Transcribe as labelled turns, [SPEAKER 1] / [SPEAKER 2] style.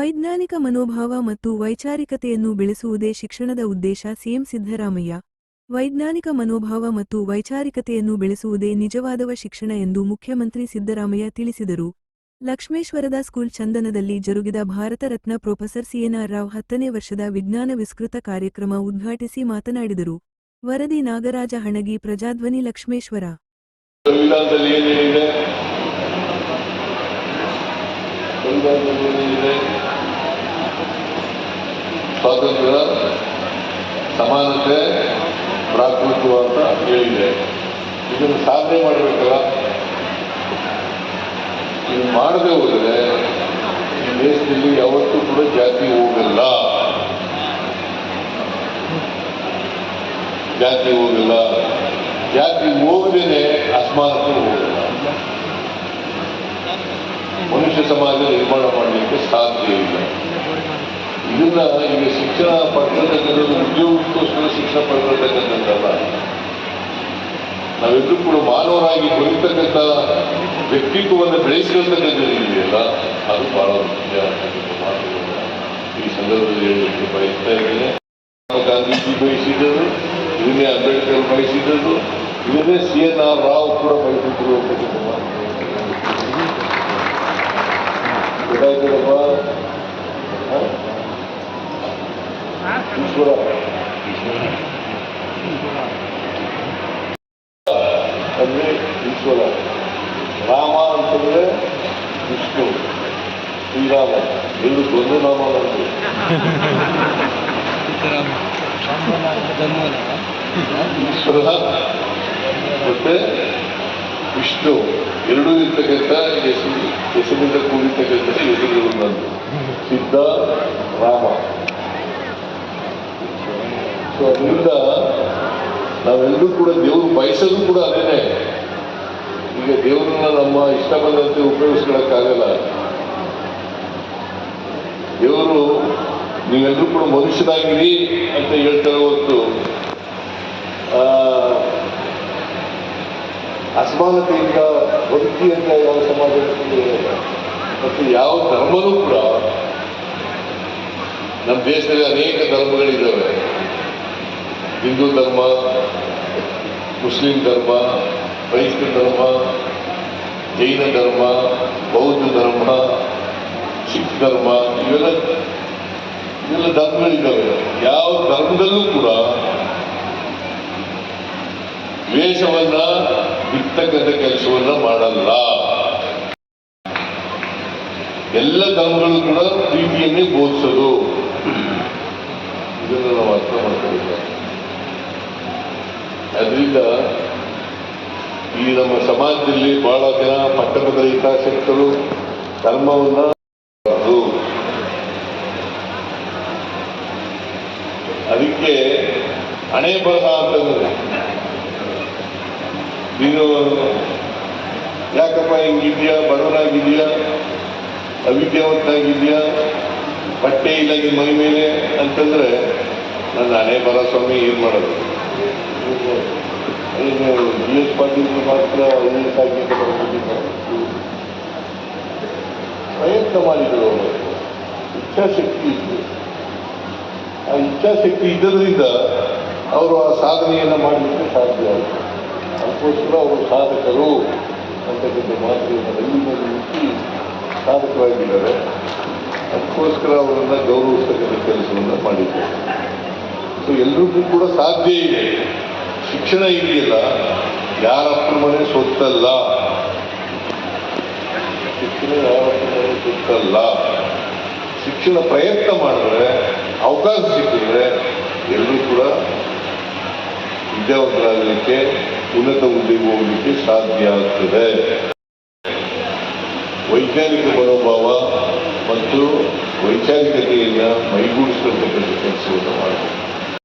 [SPEAKER 1] ವೈಜ್ಞಾನಿಕ ಮನೋಭಾವ ಮತ್ತು ವೈಚಾರಿಕತೆಯನ್ನು ಬೆಳೆಸುವುದೇ ಶಿಕ್ಷಣದ ಉದ್ದೇಶ. ಸಿಎಂ ಸಿದ್ದರಾಮಯ್ಯ. ವೈಜ್ಞಾನಿಕ ಮನೋಭಾವ ಮತ್ತು ವೈಚಾರಿಕತೆಯನ್ನು ಬೆಳೆಸುವುದೇ ನಿಜವಾದವ ಶಿಕ್ಷಣ ಎಂದು ಮುಖ್ಯಮಂತ್ರಿ ಸಿದ್ದರಾಮಯ್ಯ ತಿಳಿಸಿದರು. ಲಕ್ಷ್ಮೇಶ್ವರದ ಸ್ಕೂಲ್ ಚಂದನದಲ್ಲಿ ಜರುಗಿದ ಭಾರತ ರತ್ನ ಪ್ರೊಫೆಸರ್ ಸಿಎನ್ಆರ್ ರಾವ್ 10ನೇ ವರ್ಷದ ವಿಜ್ಞಾನ ವಿಸ್ತೃತ ಕಾರ್ಯಕ್ರಮ ಉದ್ಘಾಟಿಸಿ ಮಾತನಾಡಿದರು. ವರದಿ ನಾಗರಾಜ ಹಣಗಿ, ಪ್ರಜಾಧ್ವನಿ, ಲಕ್ಷ್ಮೇಶ್ವರ.
[SPEAKER 2] ಸ್ವಾತಂತ್ರ್ಯ, ಸಮಾನತೆ, ಭ್ರಾತೃತ್ವ ಅಂತ ಹೇಳಿದೆ. ಇದನ್ನು ಸಾಧನೆ ಮಾಡಬೇಕಲ್ಲ. ಇದು ಮಾಡದೆ ಹೋದರೆ ಈ ದೇಶದಲ್ಲಿ ಯಾವತ್ತೂ ಕೂಡ ಜಾತಿ ಹೋಗಲ್ಲ. ಜಾತಿ ಹೋಗದೇನೆ ಅಸಮಾನತೆ ಹೋಗಲ್ಲ. ಮನುಷ್ಯ ಸಮಾಜ ನಿರ್ಮಾಣ ಮಾಡಲಿಕ್ಕೆ ಸಾಧ್ಯ ಇಲ್ಲ. ಇದನ್ನ ಈಗ ಶಿಕ್ಷಣ ಪಡೆದಿರ್ತಕ್ಕಂಥದ್ದು ಉದ್ಯೋಗಕ್ಕೋಸ್ಕರ ಶಿಕ್ಷಣ ಪಡೆದಿರ್ತಕ್ಕಂಥದ್ದಲ್ಲ. ನಾವೆಲ್ಲರೂ ಕೂಡ ಮಾನವರಾಗಿ ಬದುಕ್ತಕ್ಕಂಥ ವ್ಯಕ್ತಿತ್ವವನ್ನು ಬೆಳೆಸಿರ್ತಕ್ಕಂಥದ್ದು ಇದೆಯಲ್ಲ, ಅದು ಬಹಳ ಮುಖ್ಯ. ಈ ಸಂದರ್ಭದಲ್ಲಿ ಹೇಳಲಿಕ್ಕೆ ಬಯಸ್ತಾ ಇದ್ದೇನೆ. ಗಾಂಧೀಜಿ ಬಯಸಿದರು, ಇದನ್ನೇ ಅಂಬೇಡ್ಕರ್ ಬಯಸಿದರು, ಇದನ್ನೇ ಸಿಎನ್ಆರ್ ರಾವ್ ಕೂಡ ಬಯಸಿದ್ರು ಅಂತಕ್ಕಂಥ ಮಾತು ಗೊತ್ತಾಯ್ತದಪ್ಪ. ಈಶ್ವರ ಅಂದ್ರೆ ಈಶ್ವರ, ರಾಮ ಅಂತಂದ್ರೆ ವಿಷ್ಣು, ಶ್ರೀರಾಮ, ಇದು ಒಂದು ನಾಮ ಬಂದು ಈಶ್ವರ ಮತ್ತೆ ವಿಷ್ಣು ಎರಡೂ ಇರ್ತಕ್ಕಂಥ ಹೆಸರಿನಿಂದ ಕೂಡಿರ್ತಕ್ಕಂಥ ಹೆಸರುಗಳು ಬಂದು ಸಿದ್ಧ, ರಾಮ. ಸೊ ಅದರಿಂದ ನಾವೆಲ್ಲರೂ ಕೂಡ ದೇವರು ಬಯಸೋದು ಕೂಡ ಅದೇನೆ. ಈಗ ದೇವರನ್ನ ನಮ್ಮ ಇಷ್ಟ ಬಂದಂತೆ ಉಪಯೋಗಿಸ್ಕೊಳ್ಳೋಕ್ಕಾಗಲ್ಲ. ದೇವರು ನೀವೆಲ್ಲರೂ ಕೂಡ ಮನುಷ್ಯರಾಗಿರಿ ಅಂತ ಹೇಳ್ತಾರೆ ಹೊರತು ಅಸಮಾನತೆಯಿಂದ ಬದುಕಿ ಅಂತ ಯಾವ ಸಮಾಜದಲ್ಲಿ ಮತ್ತು ಯಾವ ಧರ್ಮನೂ ಕೂಡ. ನಮ್ಮ ದೇಶದಲ್ಲಿ ಅನೇಕ ಧರ್ಮಗಳಿದ್ದಾವೆ. ಹಿಂದೂ ಧರ್ಮ, ಮುಸ್ಲಿಂ ಧರ್ಮ, ಕ್ರೈಸ್ತ ಧರ್ಮ, ಜೈನ ಧರ್ಮ, ಬೌದ್ಧ ಧರ್ಮ, ಸಿಖ್ ಧರ್ಮ, ಇವೆಲ್ಲ ಧರ್ಮಗಳಿದ್ದಾವೆ. ಯಾವ ಧರ್ಮದಲ್ಲೂ ಕೂಡ ದ್ವೇಷವನ್ನ ಬಿಡ್ತಕ್ಕಂಥ ಕೆಲಸವನ್ನ ಮಾಡಲ್ಲ. ಎಲ್ಲ ಧರ್ಮಗಳು ಕೂಡ ಪ್ರೀತಿಯನ್ನೇ ಬೋಧಿಸೋದು. ಇದನ್ನು ನಾವು ಅರ್ಥ ಮಾಡ್ಕೊಂಡಿದ್ದೇವೆ. ಅದರಿಂದ ಈ ನಮ್ಮ ಸಮಾಜದಲ್ಲಿ ಬಹಳ ಜನ ಪಟ್ಟಣದ ಹಿತಾಸಕ್ತರು ಧರ್ಮವನ್ನ ಅದಕ್ಕೆ ಹಣೆ ಬರಹ ಅಂತಂದ್ರೆ ನೀನು ಯಾಕಪ್ಪ ಹಿಂಗಿದ್ಯಾ, ಬಡವನಾಗಿದ್ಯಾ, ಅವಿದ್ಯಾವಂತನಾಗಿದ್ಯಾ, ಬಟ್ಟೆ ಇಲ್ಲ ನಿಮ್ಮ ಮೈ ಮೇಲೆ ಅಂತಂದ್ರೆ ನನ್ನ ಹಣೆ ಬರ ಸ್ವಾಮಿ ಏನ್ ಮಾಡೋದು. BS ಪಾಟೀಲ್ ಮಾತ್ರ IAS ಆಗಿ ಪ್ರಯತ್ನ ಮಾಡಿದರು. ಅವರು ಇಚ್ಛಾಶಕ್ತಿ ಇತ್ತು. ಆ ಇಚ್ಛಾಶಕ್ತಿ ಇದ್ದದ್ರಿಂದ ಅವರು ಆ ಸಾಧನೆಯನ್ನು ಮಾಡಲಿಕ್ಕೆ ಸಾಧ್ಯ ಆಯಿತು. ಅದಕ್ಕೋಸ್ಕರ ಅವರು ಸಾಧಕರು ಅಂತಕ್ಕಂಥ ಮಾತುಗಳನ್ನು ರೈಲಿನಲ್ಲಿ ಮುಚ್ಚಿ ಸಾಧಕರಾಗಿದ್ದಾರೆ. ಅದಕ್ಕೋಸ್ಕರ ಅವರನ್ನು ಗೌರವಿಸ್ತಕ್ಕಂಥ ಕೆಲಸವನ್ನು ಮಾಡಿದ್ದಾರೆ. ಸೊ ಎಲ್ರಿಗೂ ಕೂಡ ಸಾಧ್ಯ ಇದೆ. ಶಿಕ್ಷಣ ಇದೆಯಲ್ಲ, ಯಾರಪ್ಪನ ಮನೆ ಸೊತ್ತಲ್ಲ. ಶಿಕ್ಷಣ ಯಾರಪ್ಪನ ಮನೆ ಸೊತ್ತಲ್ಲ. ಶಿಕ್ಷಣ ಪ್ರಯತ್ನ ಮಾಡಿದ್ರೆ, ಅವಕಾಶ ಸಿಕ್ಕಿದ್ರೆ ಎಲ್ಲರೂ ಕೂಡ ವಿದ್ಯಾವಂತರಾಗಲಿಕ್ಕೆ, ಉನ್ನತ ಹುದ್ದೆಗೆ ಹೋಗಲಿಕ್ಕೆ ಸಾಧ್ಯ ಆಗ್ತದೆ. ವೈಜ್ಞಾನಿಕ ಮನೋಭಾವ ಮತ್ತು ವೈಚಾರಿಕತೆಯನ್ನು ಮೈಗೂಡಿಸಿಕೊಳ್ಳತಕ್ಕಂಥ ಕೆಲಸವನ್ನು ಮಾಡಬೇಕು.